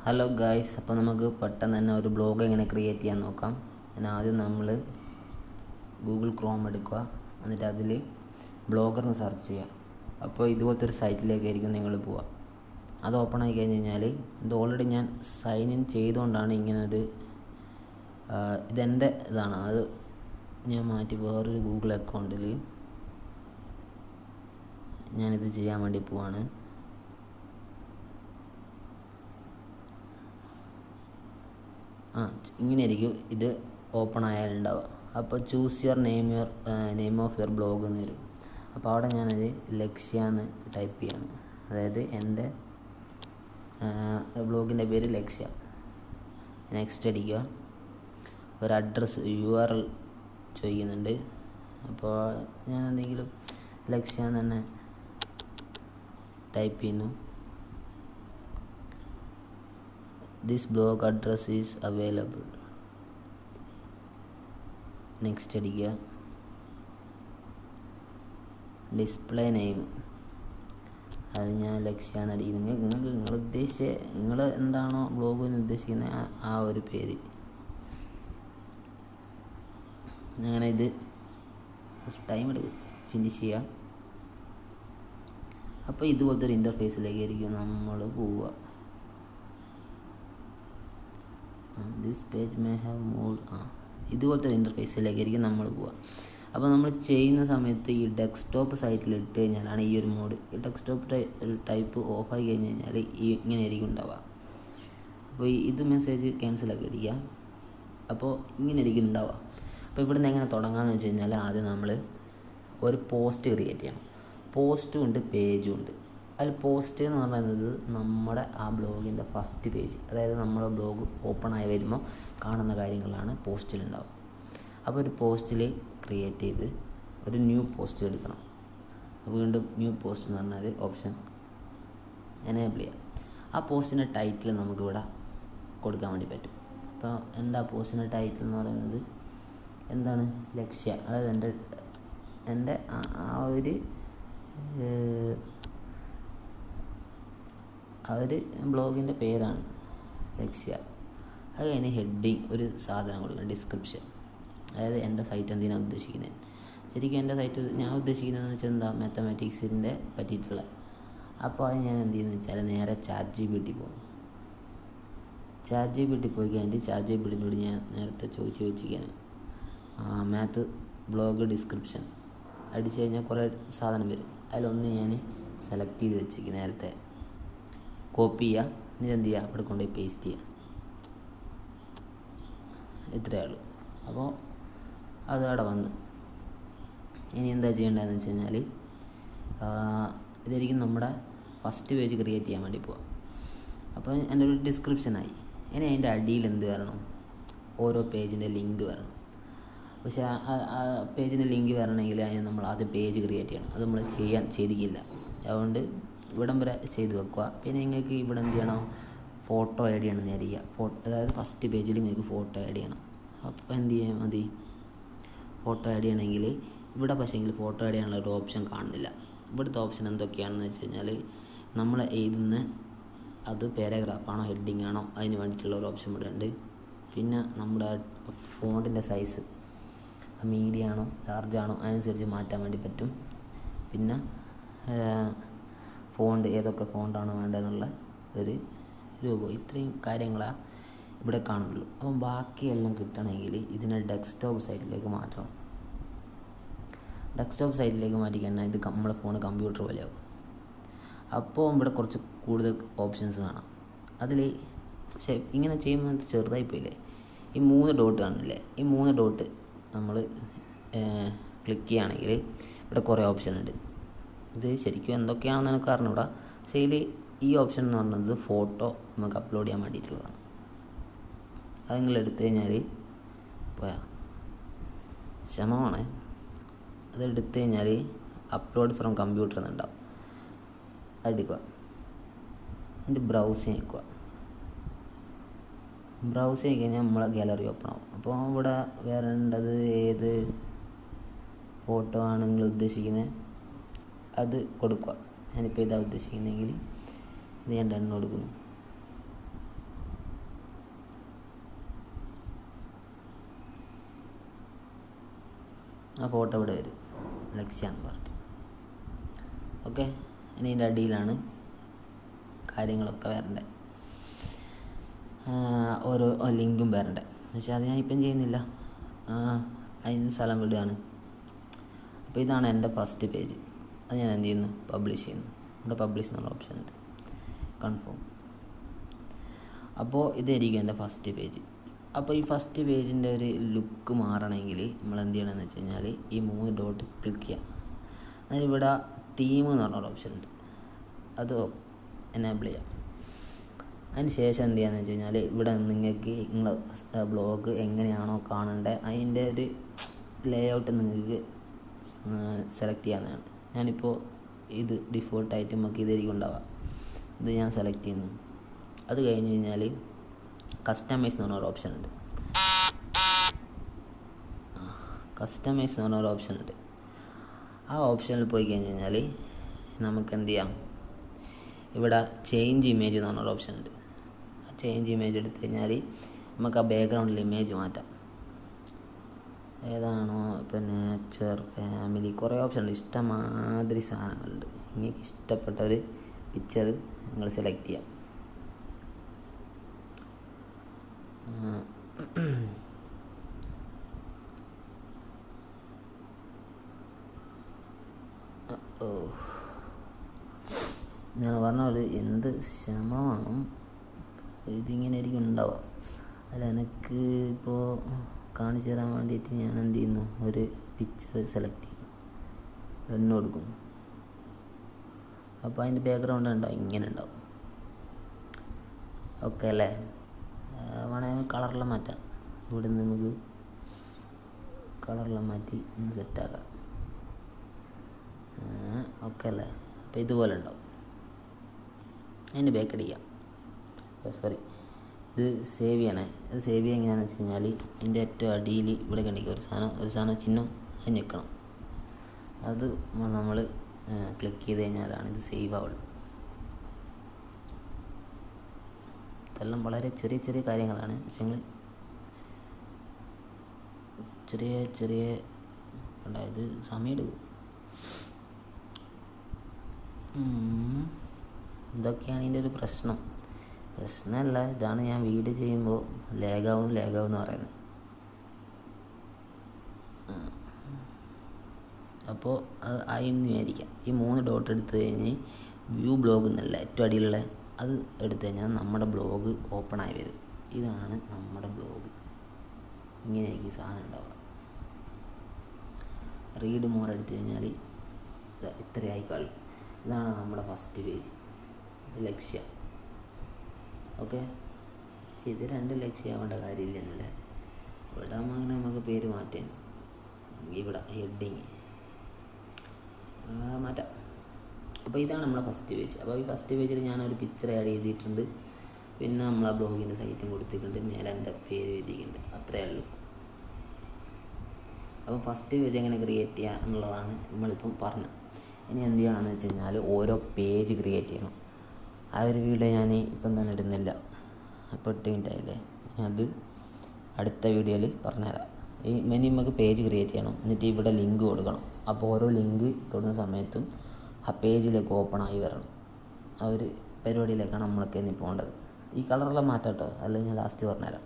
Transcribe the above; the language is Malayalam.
ഹലോ ഗായ്സ്, അപ്പോൾ നമുക്ക് പെട്ടെന്ന് തന്നെ ഒരു ബ്ലോഗ് എങ്ങനെ ക്രിയേറ്റ് ചെയ്യാൻ നോക്കാം. ആദ്യം നമ്മൾ ഗൂഗിൾ ക്രോം എടുക്കുക, എന്നിട്ട് അതിൽ ബ്ലോഗർന്ന് സെർച്ച് ചെയ്യുക. അപ്പോൾ ഇതുപോലത്തെ ഒരു സൈറ്റിലേക്കായിരിക്കും നിങ്ങൾ പോവുക. അത് ഓപ്പൺ ആയി കഴിഞ്ഞ് കഴിഞ്ഞാൽ ഇത് ഓൾറെഡി ഞാൻ സൈൻ ഇൻ ചെയ്തുകൊണ്ടാണ് ഇങ്ങനൊരു ഇതെൻ്റെ ഇതാണ്. അത് ഞാൻ മാറ്റി വേറൊരു ഗൂഗിൾ അക്കൗണ്ടിൽ ഞാനിത് ചെയ്യാൻ വേണ്ടി പോവാണ്. ഇങ്ങനെയായിരിക്കും ഇത് ഓപ്പൺ ആയാലുണ്ടാവുക. അപ്പോൾ choose your name of your blog എന്ന് വരും. അപ്പോൾ അവിടെ ഞാനത് ലക്ഷ്യ എന്ന് ടൈപ്പ് ചെയ്യാണ്. അതായത് എൻ്റെ ബ്ലോഗിൻ്റെ പേര് ലക്ഷ്യ. നെക്സ്റ്റ് അടിക്കുക. ഒരു അഡ്രസ്സ് URL ചോദിക്കുന്നുണ്ട്. അപ്പോൾ ഞാൻ എന്തെങ്കിലും ലക്ഷ്യ എന്ന് തന്നെ ടൈപ്പ് ചെയ്യുന്നു. This blog address is available. Next അടിക്കുക. ഡിസ്പ്ലേ നെയിം അത് ഞാൻ ലക്ഷ്യ എന്നടിക്കുന്നത്. നിങ്ങൾ എന്താണോ ബ്ലോഗിന് ഉദ്ദേശിക്കുന്നത് ആ ഒരു പേര്. അങ്ങനെ ഇത് ടൈം എടുക്കും ഫിനിഷ് ചെയ്യുക. അപ്പോൾ ഇതുപോലത്തെ ഒരു ഇൻ്റർഫേസിലേക്കായിരിക്കും നമ്മൾ പോവുക. This page may have mood ഇതുപോലത്തെ ഒരു ഇൻ്റർഫേസിലേക്കായിരിക്കും നമ്മൾ പോവുക. അപ്പോൾ നമ്മൾ ചെയ്യുന്ന സമയത്ത് ഈ ഡെസ്ക്ടോപ്പ് സൈറ്റിൽ ഇട്ട് കഴിഞ്ഞാലാണ് ഈ ഒരു മോഡ്. ഈ ഡെസ്ക്ടോപ്പ് ടൈപ്പ് ഓഫായി കഴിഞ്ഞ് കഴിഞ്ഞാൽ ഇങ്ങനെ ആയിരിക്കും ഉണ്ടാവുക. അപ്പോൾ ഇത് മെസ്സേജ് ക്യാൻസലാക്കി അടിക്കുക. അപ്പോൾ ഇങ്ങനെ ആയിരിക്കും ഉണ്ടാവുക. അപ്പോൾ ഇവിടുന്ന് എങ്ങനെ തുടങ്ങാമെന്ന് വെച്ച് കഴിഞ്ഞാൽ ആദ്യം നമ്മൾ ഒരു പോസ്റ്റ് ക്രിയേറ്റ് ചെയ്യണം. പോസ്റ്റും ഉണ്ട്, പേജും ഉണ്ട്. അതിൽ പോസ്റ്റ് എന്ന് പറയുന്നത് നമ്മുടെ ആ ബ്ലോഗിൻ്റെ ഫസ്റ്റ് പേജ്, അതായത് നമ്മുടെ ബ്ലോഗ് ഓപ്പൺ ആയി വരുമ്പോൾ കാണുന്ന കാര്യങ്ങളാണ് പോസ്റ്റിലുണ്ടാവുക. അപ്പോൾ ഒരു പോസ്റ്റിൽ ക്രിയേറ്റ് ചെയ്ത് ഒരു ന്യൂ പോസ്റ്റ് എടുക്കണം. വീണ്ടും ന്യൂ പോസ്റ്റ് എന്ന് പറഞ്ഞാൽ ഓപ്ഷൻ എനേബിൾ ചെയ്യാം. ആ പോസ്റ്റിൻ്റെ ടൈറ്റിൽ നമുക്കിവിടെ കൊടുക്കാൻ വേണ്ടി പറ്റും. അപ്പോൾ എൻ്റെ ആ പോസ്റ്റിൻ്റെ ടൈറ്റിൽ എന്ന് പറയുന്നത് എന്താണ്? ലക്ഷ്യ. അതായത് എൻ്റെ ആ ഒരു ബ്ലോഗിൻ്റെ പേരാണ് ലക്ഷ്യ. അത് കഴിഞ്ഞ് ഹെഡിങ് ഒരു സാധനം കൊടുക്കണം, ഡിസ്ക്രിപ്ഷൻ. അതായത് എൻ്റെ സൈറ്റ് എന്തിനാണ് ഉദ്ദേശിക്കുന്നത്. ശരിക്കും എൻ്റെ സൈറ്റ് ഞാൻ ഉദ്ദേശിക്കുന്നതെന്ന് വെച്ചാൽ എന്താ, മാത്തമാറ്റിക്സിൻ്റെ പറ്റിയിട്ടുള്ള. അപ്പോൾ അത് ഞാൻ എന്ത് ചെയ്യുന്നത് വെച്ചാൽ നേരെ ChatGPT പോകും. ChatGPT പോയി കഴിഞ്ഞിട്ട് ChatGPTനോട് ഞാൻ നേരത്തെ ചോദിച്ചിരിക്കുകയാണ് മാത്ത് ബ്ലോഗ് ഡിസ്ക്രിപ്ഷൻ അടിച്ചു കഴിഞ്ഞാൽ കുറേ സാധനം വരും. അതിലൊന്ന് ഞാൻ സെലക്ട് ചെയ്ത് വെച്ചിരിക്കും. നേരത്തെ കോപ്പി ചെയ്യുക, എന്നിട്ട് എന്ത് ചെയ്യുക, അവിടെ കൊണ്ടുപോയി പേസ്റ്റ് ചെയ്യുക. ഇത്രയേ ഉള്ളൂ. അപ്പോൾ അത് അവിടെ വന്ന് ഇനി എന്താ ചെയ്യേണ്ടതെന്ന് വെച്ച് കഴിഞ്ഞാൽ ഇതായിരിക്കും നമ്മുടെ ഫസ്റ്റ് പേജ് ക്രിയേറ്റ് ചെയ്യാൻ വേണ്ടി പോവാം. അപ്പോൾ എൻ്റെ ഒരു ഡിസ്ക്രിപ്ഷനായി. ഇനി അതിൻ്റെ അടിയിൽ എന്ത് വരണം? ഓരോ പേജിൻ്റെ ലിങ്ക് വരണം. പക്ഷേ ആ പേജിൻ്റെ ലിങ്ക് വരണമെങ്കിൽ അതിന് നമ്മൾ ആദ്യം പേജ് ക്രിയേറ്റ് ചെയ്യണം. അത് നമ്മൾ ചെയ്തിട്ടില്ല. അതുകൊണ്ട് ഇവിടം വരെ ചെയ്ത് വെക്കുക. പിന്നെ നിങ്ങൾക്ക് ഇവിടെ എന്ത് ചെയ്യണം? ഫോട്ടോ ആഡ് ചെയ്യണം. നേരിടുക അതായത് ഫസ്റ്റ് പേജിൽ നിങ്ങൾക്ക് ഫോട്ടോ ആഡ് ചെയ്യണം. അപ്പോൾ എന്ത് ചെയ്യാൻ മതി? ഫോട്ടോ ആഡ് ചെയ്യണമെങ്കിൽ ഇവിടെ പക്ഷേങ്കിൽ ഫോട്ടോ ആഡ് ചെയ്യാനുള്ള ഒരു ഓപ്ഷൻ കാണുന്നില്ല. ഇവിടുത്തെ ഓപ്ഷൻ എന്തൊക്കെയാണെന്ന് വെച്ച് കഴിഞ്ഞാൽ നമ്മൾ എഴുതുന്ന അത് പാരഗ്രാഫാണോ ഹെഡിങ് ആണോ അതിന് വേണ്ടിയിട്ടുള്ള ഒരു ഓപ്ഷൻ ഇവിടെ ഉണ്ട്. പിന്നെ നമ്മുടെ ഫോണ്ടിൻ്റെ സൈസ് മീഡിയം ആണോ ലാർജ് ആണോ അതിനനുസരിച്ച് മാറ്റാൻ വേണ്ടി പറ്റും. പിന്നെ ഫോണ്ട് ഏതൊക്കെ ഫോണ്ടാണ് വേണ്ടതെന്നുള്ള ഒരു രൂപം. ഇത്രയും കാര്യങ്ങളാണ് ഇവിടെ കാണുന്നുള്ളൂ. അപ്പം ബാക്കിയെല്ലാം കിട്ടണമെങ്കിൽ ഇതിനെ ഡെസ്ക്ടോപ്പ് സൈറ്റിലേക്ക് മാറ്റണം. ഡെസ്ക്ടോപ്പ് സൈറ്റിലേക്ക് മാറ്റി കഴിഞ്ഞാൽ ഇത് നമ്മളെ ഫോൺ കമ്പ്യൂട്ടർ പോലെയാവും. അപ്പോൾ ഇവിടെ കുറച്ച് കൂടുതൽ ഓപ്ഷൻസ് കാണാം. അതിൽ ഇങ്ങനെ ചെയ്യുമ്പോൾ ചെറുതായി പോയില്ലേ, ഈ 3 ഡോട്ട് കാണില്ലേ? ഈ 3 ഡോട്ട് നമ്മൾ ക്ലിക്ക് ചെയ്യുകയാണെങ്കിൽ ഇവിടെ കുറേ ഓപ്ഷൻ ഉണ്ട്. ഇത് ശരിക്കും എന്തൊക്കെയാണെന്ന് എനിക്ക് അറിഞ്ഞൂടാ. പക്ഷേ ഇതിൽ ഈ ഓപ്ഷൻ എന്ന് പറയുന്നത് ഫോട്ടോ നമുക്ക് അപ്ലോഡ് ചെയ്യാൻ വേണ്ടിയിട്ടുള്ളതാണ്. അത് നിങ്ങൾ എടുത്തു കഴിഞ്ഞാൽ പോയാ ക്ഷമമാണ്. അത് എടുത്തു കഴിഞ്ഞാൽ അപ്ലോഡ് ഫ്രം കമ്പ്യൂട്ടർ എന്നുണ്ടാവും. അതെടുക്കുക, അതിൻ്റെ ബ്രൗസ് ചെയ്യിക്കുക. ബ്രൗസ് ചെയ്ത് കഴിഞ്ഞാൽ നമ്മളെ ഗാലറി ഓപ്പൺ ആവും. അപ്പോൾ ഇവിടെ വരേണ്ടത് ഏത് ഫോട്ടോ ആണ് നിങ്ങൾ ഉദ്ദേശിക്കുന്നത് അത് കൊടുക്കുക. ഞാനിപ്പോൾ ഇതാ ഉദ്ദേശിക്കുന്നതെങ്കിൽ ഇത് ഞാൻ ഡൺ കൊടുക്കുന്നു. ആ ഫോട്ടോ ഇവിടെ വരും, ലക്ഷ്യ എന്ന് പറഞ്ഞിട്ട്. ഓക്കെ, ഇനി ഇതിൻ്റെ അടിയിലാണ് കാര്യങ്ങളൊക്കെ വരണ്ടേ, ഓരോ ലിങ്കും വരണ്ടേ. പക്ഷേ അത് ഞാൻ ഇപ്പം ചെയ്യുന്നില്ല, അതിന് സ്ഥലം വിടുകയാണ്. അപ്പോൾ ഇതാണ് എൻ്റെ ഫസ്റ്റ് പേജ്. അത് ഞാൻ എന്ത് ചെയ്യുന്നു, പബ്ലിഷ് ചെയ്യുന്നു. ഇവിടെ പബ്ലിഷ് എന്നുള്ള ഓപ്ഷൻ ഉണ്ട്, കൺഫേം. അപ്പോൾ ഇതായിരിക്കും എൻ്റെ ഫസ്റ്റ് പേജ്. അപ്പോൾ ഈ ഫസ്റ്റ് പേജിൻ്റെ ഒരു ലുക്ക് മാറണമെങ്കിൽ നമ്മൾ എന്ത് ചെയ്യണമെന്ന് വെച്ച് കഴിഞ്ഞാൽ ഈ 3 ഡോട്ട് ക്ലിക്ക് ചെയ്യാം. അതിലിവിടെ തീം എന്ന് പറഞ്ഞൊരു ഓപ്ഷൻ ഉണ്ട്, അത് എനേബിൾ ചെയ്യാം. അതിന് ശേഷം എന്ത് ചെയ്യാന്ന് വെച്ച് കഴിഞ്ഞാൽ ഇവിടെ നിങ്ങൾക്ക് നിങ്ങളുടെ ബ്ലോഗ് എങ്ങനെയാണോ കാണേണ്ടത് അതിൻ്റെ ഒരു ലേ ഔട്ട് നിങ്ങൾക്ക് സെലക്ട് ചെയ്യാവുന്നതാണ്. ഞാനിപ്പോൾ ഇത് ഡിഫോൾട്ടായിട്ട് നമുക്ക് ഇതായിരിക്കും ഉണ്ടാവുക, ഇത് ഞാൻ സെലക്ട് ചെയ്യുന്നു. അത് കഴിഞ്ഞ് കഴിഞ്ഞാൽ കസ്റ്റമൈസ് എന്ന് പറഞ്ഞൊരു ഓപ്ഷൻ ഉണ്ട്. കസ്റ്റമൈസ് എന്ന് പറഞ്ഞൊരു ഓപ്ഷൻ ഉണ്ട്. ആ ഓപ്ഷനിൽ പോയി കഴിഞ്ഞ് കഴിഞ്ഞാൽ നമുക്ക് എന്ത് ചെയ്യാം, ഇവിടെ ചേഞ്ച് ഇമേജ് എന്ന് പറഞ്ഞൊരു ഓപ്ഷൻ ഉണ്ട്. ആ ചേഞ്ച് ഇമേജ് എടുത്തു കഴിഞ്ഞാൽ നമുക്ക് ആ ബാക്ക്ഗ്രൗണ്ടിൽ ഇമേജ് മാറ്റാം. ഏതാണോ ഇപ്പോൾ നേച്ചർ, ഫാമിലി, കുറേ ഓപ്ഷൻ ഉണ്ട്, ഇഷ്ടമാതിരി സാധനങ്ങളുണ്ട്. നിങ്ങൾക്ക് ഇഷ്ടപ്പെട്ട ഒരു പിക്ചർ നിങ്ങൾ സെലക്ട് ചെയ്യാം. ഞാൻ പറഞ്ഞ ഒരു എന്ത് ശ്രമമാണ് ഇതിങ്ങനെ ആയിരിക്കും ഉണ്ടാവുക. അല്ല, എനിക്ക് ഇപ്പോൾ കാണിച്ചു തരാൻ വേണ്ടിയിട്ട് ഞാൻ എന്ത് ചെയ്യുന്നു, ഒരു പിക്ചർ സെലക്ട് ചെയ്യുന്നു, എണ്ണ കൊടുക്കുന്നു. അപ്പോൾ അതിൻ്റെ ബാക്ക്ഗ്രൗണ്ട് ഉണ്ടാവും, ഇങ്ങനെ ഉണ്ടാവും. ഓക്കെ അല്ലേ? വേണമെങ്കിൽ കളറെല്ലാം മാറ്റാം. ഇവിടെ നിന്ന് നമുക്ക് കളറെല്ലാം മാറ്റി സെറ്റാക്കാം. ഓക്കെ അല്ലേ? അപ്പോൾ ഇതുപോലെ ഉണ്ടാവും. അതിന് ബാക്ക് അടിക്കാം. സോറി, ഇത് സേവ് ചെയ്യണേ. ഇത് സേവ് ചെയ്യാൻ എങ്ങനെയാണെന്ന് വെച്ച് കഴിഞ്ഞാൽ ഇതിൻ്റെ ഏറ്റവും അടിയിൽ ഇവിടെ കണ്ടിക്കുക ഒരു സാധനം ചിഹ്നം, അത് ഞെക്കണം. അത് നമ്മൾ ക്ലിക്ക് ചെയ്ത് കഴിഞ്ഞാലാണ് ഇത് സേവ് ആവുള്ളൂ. ഇതെല്ലാം വളരെ ചെറിയ ചെറിയ കാര്യങ്ങളാണ്, പക്ഷെ നിങ്ങൾ ചെറിയ അതായത് സമയമെടുക്കും. ഇതൊക്കെയാണ് ഇതിൻ്റെ ഒരു പ്രശ്നമല്ല, ഇതാണ് ഞാൻ വീഡിയോ ചെയ്യുമ്പോൾ ലാഗാവും എന്ന് പറയുന്നത്. അപ്പോൾ അത് ആയിരുന്നു വിചാരിക്കാം. ഈ 3 ഡോട്ട് എടുത്തു കഴിഞ്ഞ് വ്യൂ ബ്ലോഗ് എന്നല്ല ഏറ്റവും അടിയിലുള്ള അത് എടുത്തു കഴിഞ്ഞാൽ നമ്മുടെ ബ്ലോഗ് ഓപ്പൺ ആയി വരും. ഇതാണ് നമ്മുടെ ബ്ലോഗ്. ഇങ്ങനെയായിരിക്കും സാധനം ഉണ്ടാവുക. റീഡ് മോർ എടുത്തു കഴിഞ്ഞാൽ ഇത്രയായിക്കാളും. ഇതാണ് നമ്മുടെ ഫസ്റ്റ് പേജ്, ലക്ഷ്യ. ഓക്കെ, പക്ഷെ ഇത് 2 ലക്ഷ്യമാവേണ്ട കാര്യമില്ല. ഇവിടെ അങ്ങനെ നമുക്ക് പേര് മാറ്റാൻ, ഇവിടെ ഹെഡിങ് മാറ്റാം. അപ്പോൾ ഇതാണ് നമ്മളെ ഫസ്റ്റ് പേജ്. അപ്പോൾ ഈ ഫസ്റ്റ് പേജിൽ ഞാനൊരു പിക്ചർ ആഡ് ചെയ്തിട്ടുണ്ട്, പിന്നെ നമ്മളെ ബ്ലോഗിൻ്റെ സൈറ്റും കൊടുത്തിട്ടുണ്ട്, മേലെ എൻ്റെ പേര് എഴുതിയിട്ടുണ്ട്. അത്രയേ ഉള്ളൂ. അപ്പോൾ ഫസ്റ്റ് പേജ് എങ്ങനെ ക്രിയേറ്റ് ചെയ്യുക എന്നുള്ളതാണ് നമ്മളിപ്പം പറഞ്ഞത്. ഇനി എന്ത് ചെയ്യണമെന്ന് വെച്ച് കഴിഞ്ഞാൽ ഓരോ പേജ് ക്രിയേറ്റ് ചെയ്യണം. ആ ഒരു വീഡിയോ ഞാൻ ഇപ്പം തന്നെ ഇടുന്നില്ല, അപ്പോൾ 8 മിനിറ്റ് ആയില്ലേ. അത് അടുത്ത വീഡിയോയിൽ പറഞ്ഞുതരാം. ഈ നമുക്ക് പേജ് ക്രിയേറ്റ് ചെയ്യണം, എന്നിട്ട് ഇവിടെ ലിങ്ക് കൊടുക്കണം. അപ്പോൾ ഓരോ ലിങ്ക് തൊടുന്ന സമയത്തും ആ പേജിലേക്ക് ഓപ്പൺ ആയി വരണം. ആ ഒരു പരിപാടിയിലേക്കാണ് നമ്മളൊക്കെ ഇനി പോകേണ്ടത്. ഈ കളറെല്ലാം മാറ്റാം കേട്ടോ, അല്ലെങ്കിൽ ഞാൻ ലാസ്റ്റ് പറഞ്ഞുതരാം.